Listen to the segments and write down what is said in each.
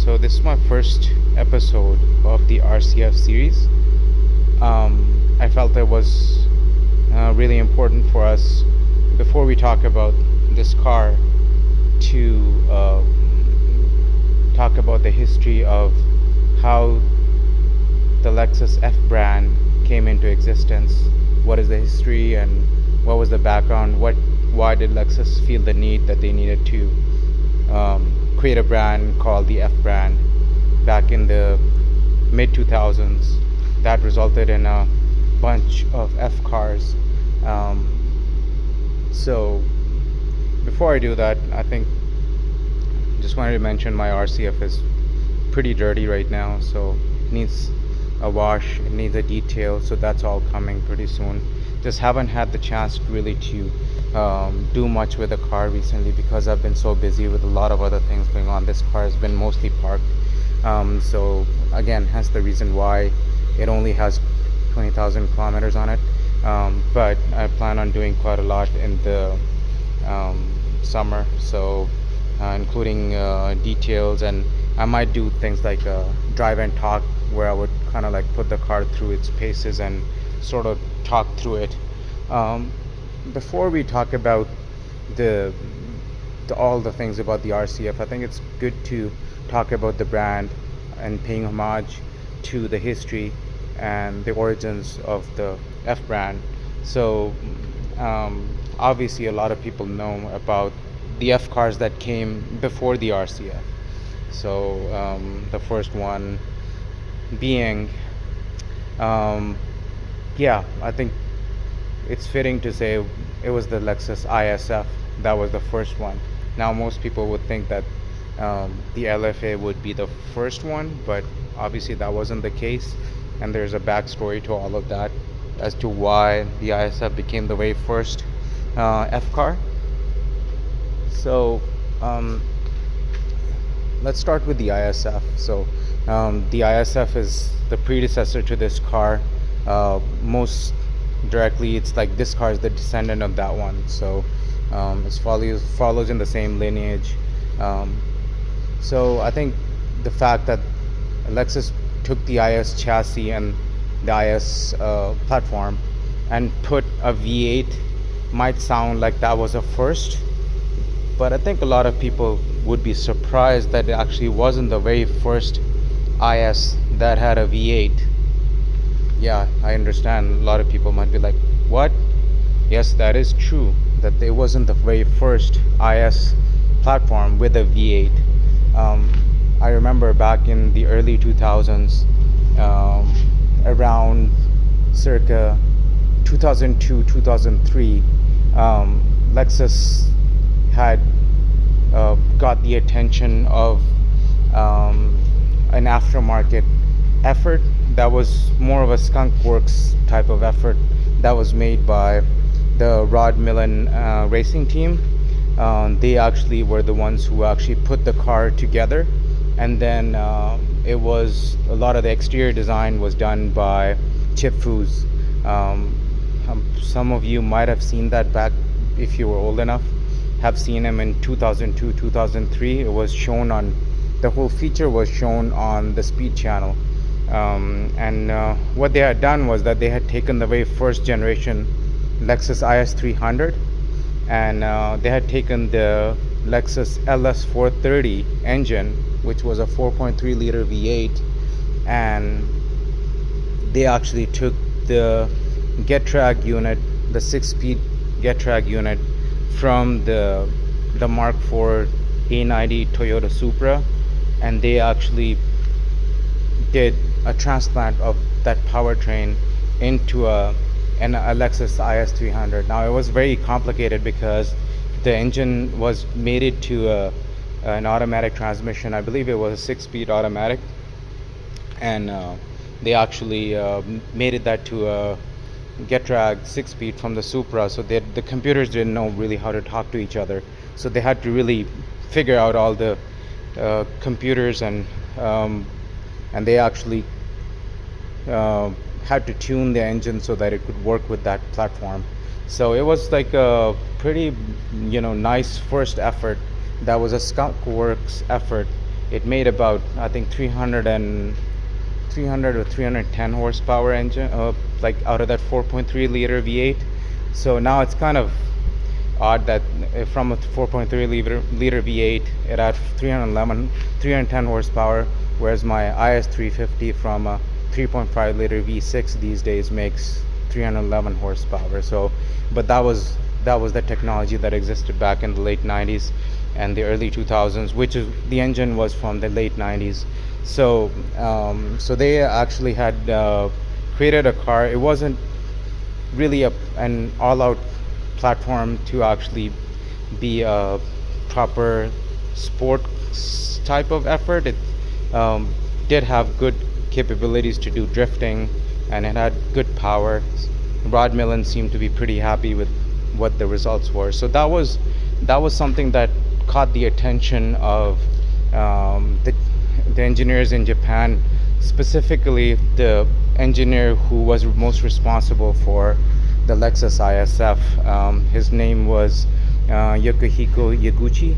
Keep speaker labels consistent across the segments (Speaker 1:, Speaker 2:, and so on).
Speaker 1: So this is my first episode of the RCF series. I felt it was really important for us, before we talk about this car, to talk about the history of how the Lexus F brand came into existence. What is the history and what was the background? Why did Lexus feel the need that they needed to create a brand called the F brand back in the mid 2000s that resulted in a bunch of F cars. Um, so before I do that, I think just wanted to mention my RCF is pretty dirty right now, so it needs a wash, it needs a detail, so that's all coming pretty soon. Just haven't had the chance really to do much with the car recently because I've been so busy with a lot of other things going on. This car has been mostly parked, so again, hence the reason why it only has 20,000 kilometers on it. But I plan on doing quite a lot in the summer, so including details, and I might do things like drive and talk, where I would kind of like put the car through its paces and sort of talk through it. Before we talk about the all the things about the RCF, I think it's good to talk about the brand and paying homage to the history and the origins of the F brand. So obviously a lot of people know about the F cars that came before the RCF. So the first one being, I think it's fitting to say it was the Lexus ISF. That was the first one. Now most people would think that the LFA would be the first one, but obviously that wasn't the case, and there's a backstory to all of that as to why the ISF became the very first F car. So let's start with the ISF. So the ISF is the predecessor to this car. Most directly, it's like this car is the descendant of that one. So it follows in the same lineage. So I think the fact that Lexus took the IS chassis and the IS platform and put a V8 might sound like that was a first, but I think a lot of people would be surprised that it actually wasn't the very first IS that had a V8. Yeah, I understand a lot of people might be like, what? Yes, that is true, that it wasn't the very first IS platform with a V8. I remember back in the early 2000s, around circa 2002 2003, Lexus had got the attention of an aftermarket effort that was more of a skunk works type of effort that was made by the Rod Millen racing team. They actually were the ones who actually put the car together, and then it was a lot of the exterior design was done by Chip Foose. Some of you might have seen that back, if you were old enough, have seen him in 2002 2003. It was shown on, the whole feature was shown on the Speed channel. And what they had done was that they had taken the very first generation Lexus IS 300, and they had taken the Lexus LS 430 engine, which was a 4.3 liter V8, and they actually took the Getrag unit, the 6-speed Getrag unit from the Mark IV A90 Toyota Supra, and they actually did a transplant of that powertrain into a Lexus IS 300. Now it was very complicated because the engine was mated to an automatic transmission. I believe it was a 6-speed automatic, and they actually mated that to a Getrag 6-speed from the Supra, so the computers didn't know really how to talk to each other, so they had to really figure out all the computers, and they actually had to tune the engine so that it could work with that platform. So it was like a pretty nice first effort. That was a skunk works effort It made about, I think, 300 or 310 horsepower engine, like out of that 4.3 liter V8. So now it's kind of odd that from a 4.3 liter V8 it had 310 horsepower, whereas my IS350 from a 3.5 liter V6 these days makes 311 horsepower. So, but that was the technology that existed back in the late 90s and the early 2000s, which is the engine was from the late 90s. So they actually had created a car. It wasn't really an all-out platform to actually be a proper sport type of effort. It did have good capabilities to do drifting, and it had good power. Rod Millen seemed to be pretty happy with what the results were. So that was something that caught the attention of the engineers in Japan, specifically the engineer who was most responsible for the Lexus ISF. His name was Yokohiko Yaguchi.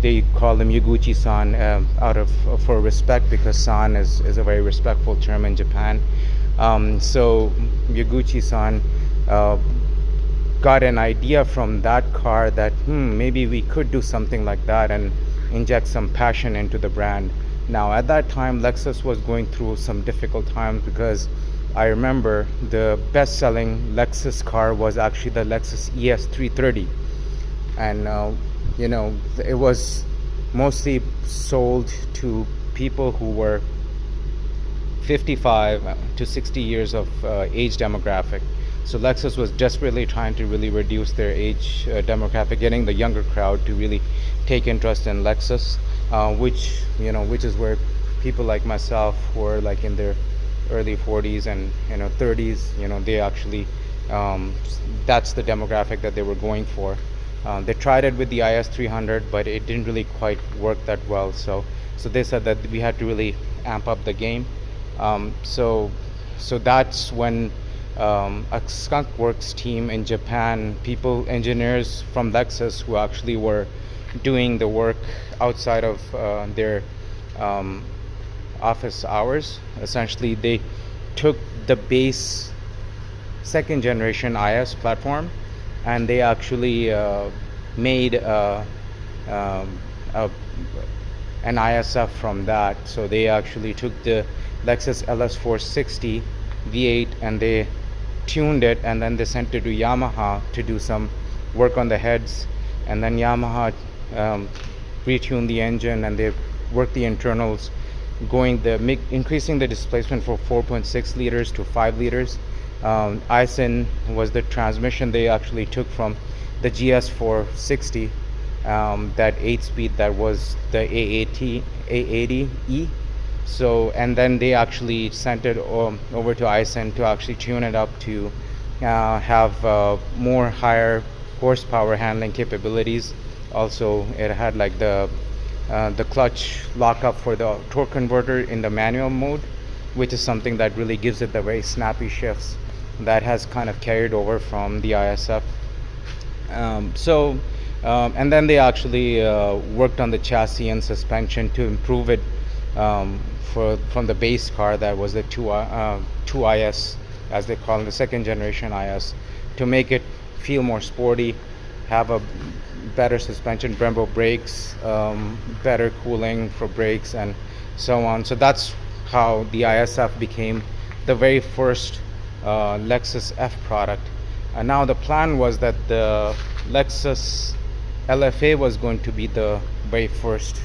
Speaker 1: They call him Yaguchi-san out of for respect, because san is a very respectful term in Japan. So Yaguchi-san got an idea from that car that maybe we could do something like that and inject some passion into the brand. Now, at that time, Lexus was going through some difficult times, because I remember the best-selling Lexus car was actually the Lexus ES330, and it was mostly sold to people who were 55 to 60 years of age demographic. So Lexus was desperately trying to really reduce their age demographic, getting the younger crowd to really take interest in Lexus, which is where people like myself, who are like in their early 40s and 30s, they actually that's the demographic that they were going for. They tried it with the IS300, but it didn't really quite work that well. So they said that we had to really amp up the game. So that's when a Skunk Works team in Japan, engineers from Lexus who actually were doing the work outside of their office hours. Essentially, they took the base second generation IS platform, and they actually made an ISF from that. So they actually took the Lexus LS460 V8 and they tuned it, and then they sent it to Yamaha to do some work on the heads, and then Yamaha retuned the engine and they worked the internals, increasing the displacement from 4.6 liters to 5 liters. Aisin was the transmission they actually took from the GS460, that 8-speed that was the A80E. So, and then they actually sent it over to Aisin to actually tune it up to have more higher horsepower handling capabilities. Also, it had like the clutch lockup for the torque converter in the manual mode, which is something that really gives it the very snappy shifts that has kind of carried over from the ISF. And then they actually worked on the chassis and suspension to improve it from the base car that was the 2IS, as they call it, the second generation IS, to make it feel more sporty, have a better suspension, Brembo brakes, better cooling for brakes, and so on. So that's how the ISF became the very first Lexus F product. And now the plan was that the Lexus LFA was going to be the very first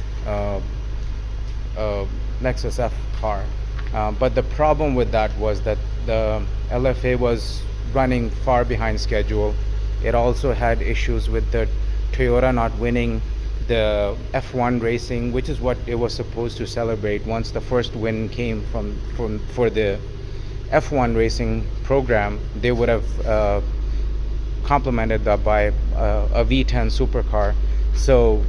Speaker 1: Lexus F car. But the problem with that was that the LFA was running far behind schedule. It also had issues with the Toyota not winning the F1 racing, which is what it was supposed to celebrate once the first win came for the F1 racing program. They would have complemented that by a V10 supercar. So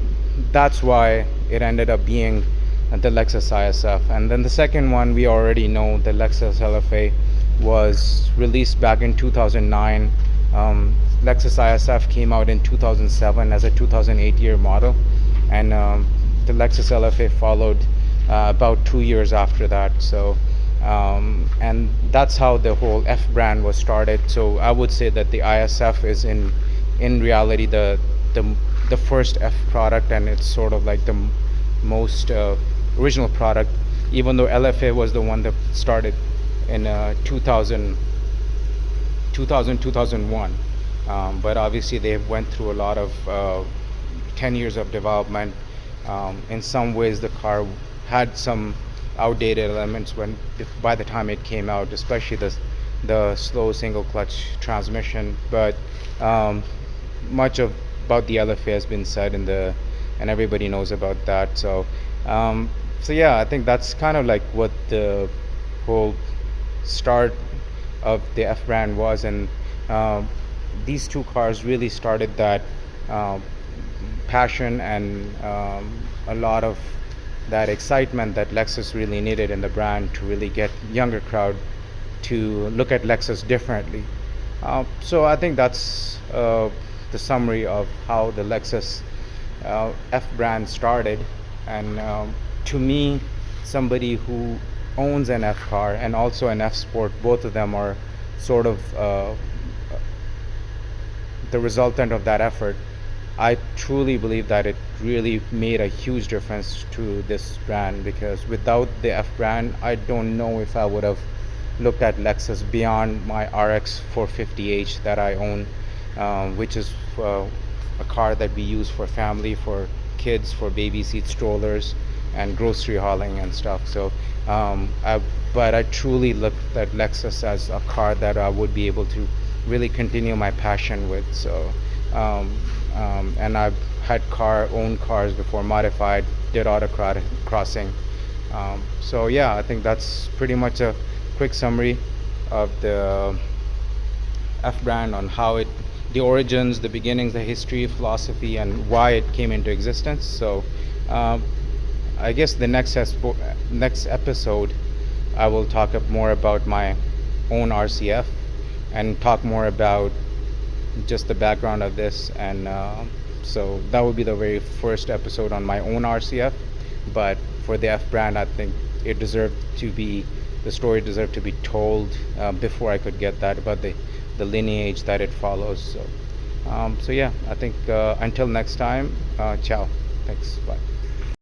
Speaker 1: that's why it ended up being the Lexus ISF. And then the second one, we already know, the Lexus LFA, was released back in 2009. Lexus ISF came out in 2007 as a 2008 year model, and the Lexus LFA followed about 2 years after that. So, and that's how the whole F brand was started. So I would say that the ISF is in reality the the first F product, and it's sort of like the most original product, even though LFA was the one that started in 2001. But obviously they went through a lot of 10 years of development. In some ways the car had some outdated elements when by the time it came out, especially the slow single clutch transmission. But much of about the LFA has been said and everybody knows about that. So yeah, I think that's kind of like what the whole start of the F brand was. And um, these two cars really started that um, passion and a lot of that excitement that Lexus really needed in the brand to really get younger crowd to look at Lexus differently. So I think that's the summary of how the Lexus F brand started. And to me, somebody who owns an F car and also an F Sport, both of them are sort of the resultant of that effort. I truly believe that it really made a huge difference to this brand, because without the F brand, I don't know if I would have looked at Lexus beyond my RX 450h that I own, which is a car that we use for family, for kids, for baby seat strollers, and grocery hauling and stuff. So, but I truly looked at Lexus as a car that I would be able to really continue my passion with. So, and I've had owned cars before, modified, did autocrossing. So yeah, I think that's pretty much a quick summary of the F brand, on how the origins, the beginnings, the history, philosophy, and why it came into existence. So, um, I guess the next episode, I will talk more about my own RCF and talk more about just the background of this. And so that would be the very first episode on my own RCF. But for the F brand, I think the story deserved to be told before I could get that, about the lineage that it follows. So yeah, I think until next time, ciao. Thanks. Bye.